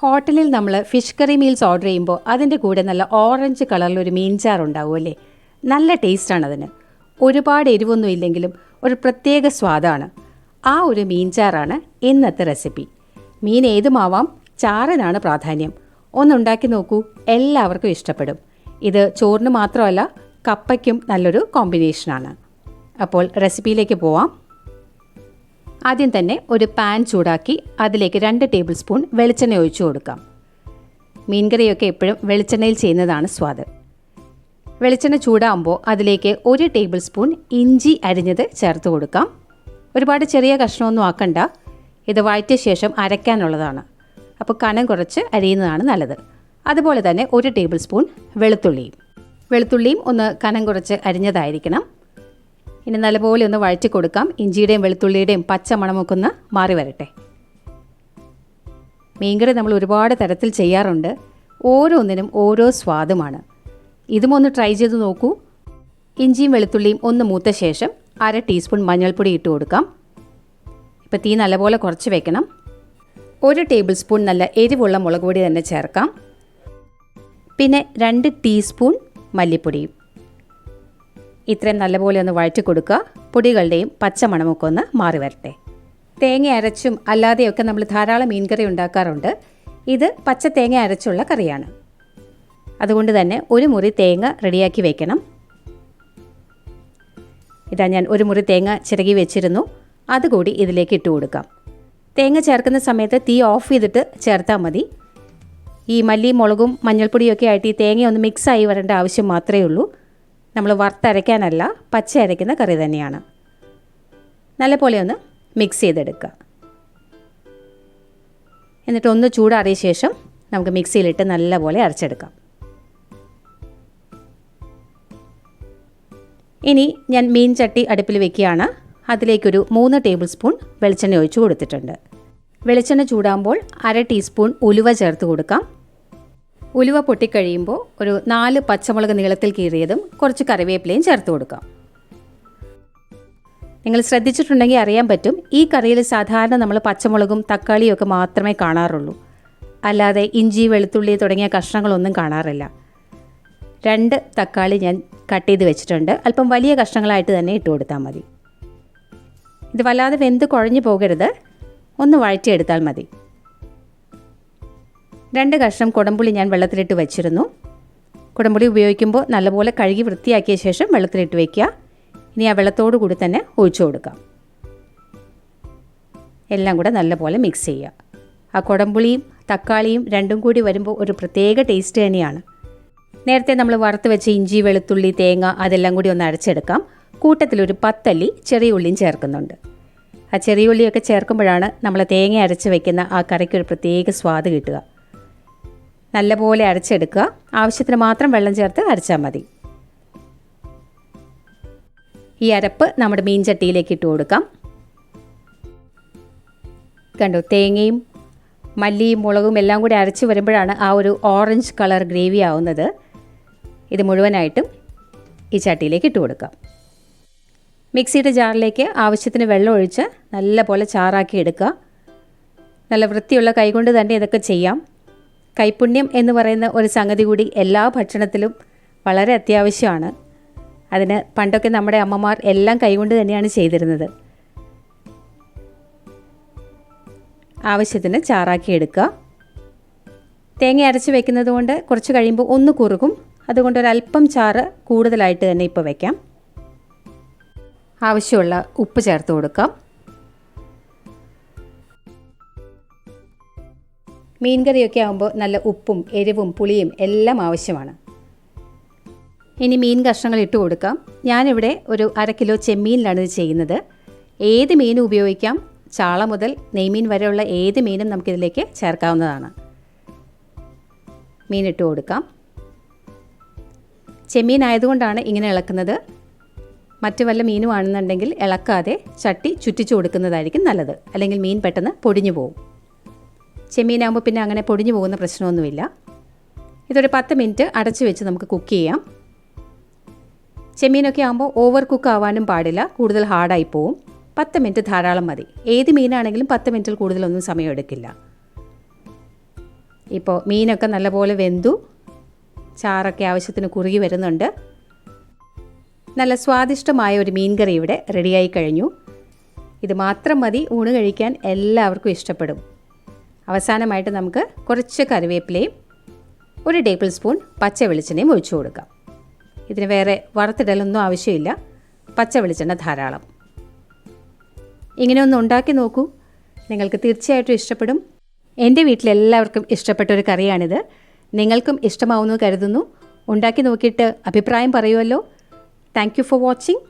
ഹോട്ടലിൽ നമ്മൾ fish curry meals order ചെയ്യുമ്പോൾ അതിൻ്റെ കൂടെ നല്ല ഓറഞ്ച് കളറിലൊരു മീൻചാർ ഉണ്ടാവും അല്ലേ? നല്ല ടേസ്റ്റാണ് അതിന്. ഒരുപാട് എരിവൊന്നും ഇല്ലെങ്കിലും ഒരു പ്രത്യേക സ്വാദാണ്. ആ ഒരു മീൻചാറാണ് ഇന്നത്തെ റെസിപ്പി. മീൻ ഏതുമാവാം, ചാറിനാണ് പ്രാധാന്യം. ഒന്നുണ്ടാക്കി നോക്കൂ, എല്ലാവർക്കും ഇഷ്ടപ്പെടും. ഇത് ചോറിന് മാത്രമല്ല, കപ്പയ്ക്കും നല്ലൊരു കോമ്പിനേഷനാണ്. അപ്പോൾ റെസിപ്പിയിലേക്ക് പോവാം. ആദ്യം തന്നെ ഒരു പാൻ ചൂടാക്കി അതിലേക്ക് 2 ടേബിൾ സ്പൂൺ വെളിച്ചെണ്ണ ഒഴിച്ചു കൊടുക്കാം. മീൻകറിയൊക്കെ എപ്പോഴും വെളിച്ചെണ്ണയിൽ ചെയ്യുന്നതാണ് സ്വാദ്. വെളിച്ചെണ്ണ ചൂടാകുമ്പോൾ അതിലേക്ക് 1 ടേബിൾ സ്പൂൺ ഇഞ്ചി അരിഞ്ഞത് ചേർത്ത് കൊടുക്കാം. ഒരുപാട് ചെറിയ കഷ്ണമൊന്നും ആക്കണ്ട, ഇത് വഴറ്റിയ ശേഷം അരയ്ക്കാനുള്ളതാണ്. അപ്പോൾ കനം കുറച്ച് അരിയുന്നതാണ് നല്ലത്. അതുപോലെ തന്നെ 1 ടേബിൾ സ്പൂൺ വെളുത്തുള്ളിയും ഒന്ന് കനം കുറച്ച് അരിഞ്ഞതായിരിക്കണം. ഇനി നല്ലപോലെ ഒന്ന് വഴറ്റി കൊടുക്കാം. ഇഞ്ചിയുടെയും വെളുത്തുള്ളിയുടെയും പച്ച മണമൊക്കെ ഒന്ന് മാറി വരട്ടെ. മീൻകറി നമ്മൾ ഒരുപാട് തരത്തിൽ ചെയ്യാറുണ്ട്. ഓരോന്നിനും ഓരോ സ്വാദുമാണ്. ഇതും ഒന്ന് ട്രൈ ചെയ്ത് നോക്കൂ. ഇഞ്ചിയും വെളുത്തുള്ളിയും ഒന്ന് മൂത്ത ശേഷം 1/2 ടീസ്പൂൺ മഞ്ഞൾപ്പൊടി ഇട്ട് കൊടുക്കാം. ഇപ്പോൾ തീ നല്ലപോലെ കുറച്ച് വെക്കണം. 1 ടേബിൾ സ്പൂൺ നല്ല എരിവുള്ള മുളക് പൊടി തന്നെ ചേർക്കാം. പിന്നെ 2 ടീസ്പൂൺ മല്ലിപ്പൊടിയും. ഇത്രയും നല്ലപോലെ ഒന്ന് വഴറ്റി കൊടുക്കുക. പൊടികളുടെയും പച്ചമണമൊക്കെ ഒന്ന് മാറി വരട്ടെ. തേങ്ങ അരച്ചും അല്ലാതെയൊക്കെ നമ്മൾ ധാരാളം മീൻകറി ഉണ്ടാക്കാറുണ്ട്. ഇത് പച്ച തേങ്ങ അരച്ചുള്ള കറിയാണ്. അതുകൊണ്ട് തന്നെ 1 മുറി തേങ്ങ റെഡിയാക്കി വെക്കണം. ഇതാ ഞാൻ 1 മുറി തേങ്ങ ചിരകി വെച്ചിരുന്നു. അതുകൂടി ഇതിലേക്ക് ഇട്ട് കൊടുക്കാം. തേങ്ങ ചേർക്കുന്ന സമയത്ത് തീ ഓഫ് ചെയ്തിട്ട് ചേർത്താൽ മതി. ഈ മല്ലിയും മുളകും മഞ്ഞൾപ്പൊടിയൊക്കെ ആയിട്ട് ഈ തേങ്ങ ഒന്ന് മിക്സായി വരേണ്ട ആവശ്യം മാത്രമേ ഉള്ളൂ. നമ്മൾ വറുത്തരയ്ക്കാനല്ല, പച്ച അരയ്ക്കുന്ന കറി തന്നെയാണ്. നല്ലപോലെ ഒന്ന് മിക്സ് ചെയ്തെടുക്കുക. എന്നിട്ട് ഒന്ന് ചൂടാറിയ ശേഷം നമുക്ക് മിക്സിയിലിട്ട് നല്ലപോലെ അരച്ചെടുക്കാം. ഇനി ഞാൻ മീൻ ചട്ടി അടുപ്പിൽ വെക്കുകയാണ്. അതിലേക്കൊരു 3 ടേബിൾ സ്പൂൺ വെളിച്ചെണ്ണ ഒഴിച്ചു കൊടുത്തിട്ടുണ്ട്. വെളിച്ചെണ്ണ ചൂടാകുമ്പോൾ 1/2 ടീസ്പൂൺ ഉലുവ ചേർത്ത് കൊടുക്കാം. ഉലുവ പൊട്ടിക്കഴിയുമ്പോൾ ഒരു 4 പച്ചമുളക് നീളത്തിൽ കീറിയതും കുറച്ച് കറിവേപ്പിലയും ചേർത്ത് കൊടുക്കാം. നിങ്ങൾ ശ്രദ്ധിച്ചിട്ടുണ്ടെങ്കിൽ അറിയാൻ പറ്റും, ഈ കറിയിൽ സാധാരണ നമ്മൾ പച്ചമുളകും തക്കാളിയും ഒക്കെ മാത്രമേ കാണാറുള്ളൂ. അല്ലാതെ ഇഞ്ചി, വെളുത്തുള്ളി തുടങ്ങിയ കഷ്ണങ്ങളൊന്നും കാണാറില്ല. 2 തക്കാളി ഞാൻ കട്ട് ചെയ്ത് വെച്ചിട്ടുണ്ട്. അല്പം വലിയ കഷ്ണങ്ങളായിട്ട് തന്നെ ഇട്ട് കൊടുത്താൽ മതി. ഇത് വല്ലാതെ വെന്ത് കുഴഞ്ഞു പോകരുത്, ഒന്ന് വഴറ്റിയെടുത്താൽ മതി. 2 കഷ്ണം കുടംപുളി ഞാൻ വെള്ളത്തിലിട്ട് വെച്ചിരുന്നു. കുടംപുളി ഉപയോഗിക്കുമ്പോൾ നല്ലപോലെ കഴുകി വൃത്തിയാക്കിയ ശേഷം വെള്ളത്തിലിട്ട് വയ്ക്കുക. ഇനി ആ വെള്ളത്തോടു കൂടി തന്നെ ഒഴിച്ചു കൊടുക്കാം. എല്ലാം കൂടെ നല്ലപോലെ മിക്സ് ചെയ്യുക. ആ കുടംപുളിയും തക്കാളിയും രണ്ടും കൂടി വരുമ്പോൾ ഒരു പ്രത്യേക ടേസ്റ്റ് തന്നെയാണ്. നേരത്തെ നമ്മൾ വറുത്ത് വെച്ച ഇഞ്ചി, വെളുത്തുള്ളി, തേങ്ങ അതെല്ലാം കൂടി ഒന്ന് അരച്ചെടുക്കാം. കൂട്ടത്തിലൊരു 10 അല്ലി ചെറിയ ഉള്ളിയും ചേർക്കുന്നുണ്ട്. ആ ചെറിയ ഉള്ളിയൊക്കെ ചേർക്കുമ്പോഴാണ് നമ്മൾ തേങ്ങ അരച്ച് വയ്ക്കുന്ന ആ കറിക്കൊരു പ്രത്യേക സ്വാദ് കിട്ടുക. നല്ലപോലെ അരച്ചെടുക്കുക. ആവശ്യത്തിന് മാത്രം വെള്ളം ചേർത്ത് അരച്ചാൽ മതി. ഈ അരപ്പ് നമ്മുടെ മീൻ ചട്ടിയിലേക്ക് ഇട്ട് കൊടുക്കാം. കണ്ടോ, തേങ്ങയും മല്ലിയും മുളകും എല്ലാം കൂടി അരച്ച് വരുമ്പോഴാണ് ആ ഒരു ഓറഞ്ച് കളർ ഗ്രേവി ആവുന്നത്. ഇത് മുഴുവനായിട്ടും ഈ ചട്ടിയിലേക്ക് ഇട്ട് കൊടുക്കാം. മിക്സിയുടെ ജാറിലേക്ക് ആവശ്യത്തിന് വെള്ളം ഒഴിച്ച് നല്ലപോലെ ചാറാക്കി എടുക്കുക. നല്ല വൃത്തിയുള്ള കൈകൊണ്ട് തന്നെ ഇതൊക്കെ ചെയ്യാം. കൈപുണ്യം എന്ന് പറയുന്ന ഒരു സംഗതി കൂടി എല്ലാ ഭക്ഷണത്തിലും വളരെ അത്യാവശ്യമാണ്. അതിന് പണ്ടൊക്കെ നമ്മുടെ അമ്മമാർ എല്ലാം കൈകൊണ്ട് തന്നെയാണ് ചെയ്തിരുന്നത്. ആവശ്യത്തിന് ചാറാക്കി എടുക്കുക. തേങ്ങ അരച്ച് വെക്കുന്നത് കൊണ്ട് കുറച്ച് കഴിയുമ്പോൾ ഒന്ന് കുറുകും. അതുകൊണ്ട് ഒരല്പം ചാറ് കൂടുതലായിട്ട് തന്നെ ഇപ്പോൾ വയ്ക്കാം. ആവശ്യമുള്ള ഉപ്പ് ചേർത്ത് കൊടുക്കാം. മീൻകറിയൊക്കെ ആകുമ്പോൾ നല്ല ഉപ്പും എരിവും പുളിയും എല്ലാം ആവശ്യമാണ്. ഇനി മീൻ കഷ്ണങ്ങൾ ഇട്ട് കൊടുക്കാം. ഞാനിവിടെ ഒരു 1/2 കിലോ ചെമ്മീനിലാണ് ഇത് ചെയ്യുന്നത്. ഏത് മീനും ഉപയോഗിക്കാം. ചാള മുതൽ നെയ്മീൻ വരെയുള്ള ഏത് മീനും നമുക്കിതിലേക്ക് ചേർക്കാവുന്നതാണ്. മീൻ ഇട്ട് കൊടുക്കാം. ചെമ്മീൻ ആയതുകൊണ്ടാണ് ഇങ്ങനെ ഇളക്കുന്നത്. മറ്റു വല്ല മീനും ആണെന്നുണ്ടെങ്കിൽ ഇളക്കാതെ ചട്ടി ചുറ്റിച്ചു കൊടുക്കുന്നതായിരിക്കും നല്ലത്. അല്ലെങ്കിൽ മീൻ പെട്ടെന്ന് പൊടിഞ്ഞു പോകും. ചെമ്മീനാകുമ്പോൾ പിന്നെ അങ്ങനെ പൊടിഞ്ഞു പോകുന്ന പ്രശ്നമൊന്നുമില്ല. ഇതൊരു 10 മിനിറ്റ് അടച്ചു വെച്ച് നമുക്ക് കുക്ക് ചെയ്യാം. ചെമ്മീനൊക്കെ ആകുമ്പോൾ ഓവർ കുക്ക് ആവാനും പാടില്ല, കൂടുതൽ ഹാർഡായി പോവും. 10 മിനിറ്റ് ധാരാളം മതി. ഏത് മീനാണെങ്കിലും 10 മിനിറ്റിൽ കൂടുതലൊന്നും സമയം എടുക്കില്ല. ഇപ്പോൾ മീനൊക്കെ നല്ലപോലെ വെന്തു, ചാറൊക്കെ ആവശ്യത്തിന് കുറുകി വരുന്നുണ്ട്. നല്ല സ്വാദിഷ്ടമായ ഒരു മീൻ കറി ഇവിടെ റെഡിയായി കഴിഞ്ഞു. ഇത് മാത്രം മതി ഊണ് കഴിക്കാൻ, എല്ലാവർക്കും ഇഷ്ടപ്പെടും. അവസാനമായിട്ട് നമുക്ക് കുറച്ച് കറിവേപ്പിലയും 1 ടേബിൾ സ്പൂൺ പച്ച വെളിച്ചെണ്ണയും ഒഴിച്ചു കൊടുക്കാം. ഇതിന് വേറെ വറുത്തിടലൊന്നും ആവശ്യമില്ല, പച്ച വെളിച്ചെണ്ണ ധാരാളം. ഇങ്ങനെ ഒന്ന് ഉണ്ടാക്കി നോക്കൂ, നിങ്ങൾക്ക് തീർച്ചയായിട്ടും ഇഷ്ടപ്പെടും. എൻ്റെ വീട്ടിലെല്ലാവർക്കും ഇഷ്ടപ്പെട്ട ഒരു കറിയാണിത്. നിങ്ങൾക്കും ഇഷ്ടമാവുമെന്ന് കരുതുന്നു. ഉണ്ടാക്കി നോക്കിയിട്ട് അഭിപ്രായം പറയുമല്ലോ. Thank you for watching.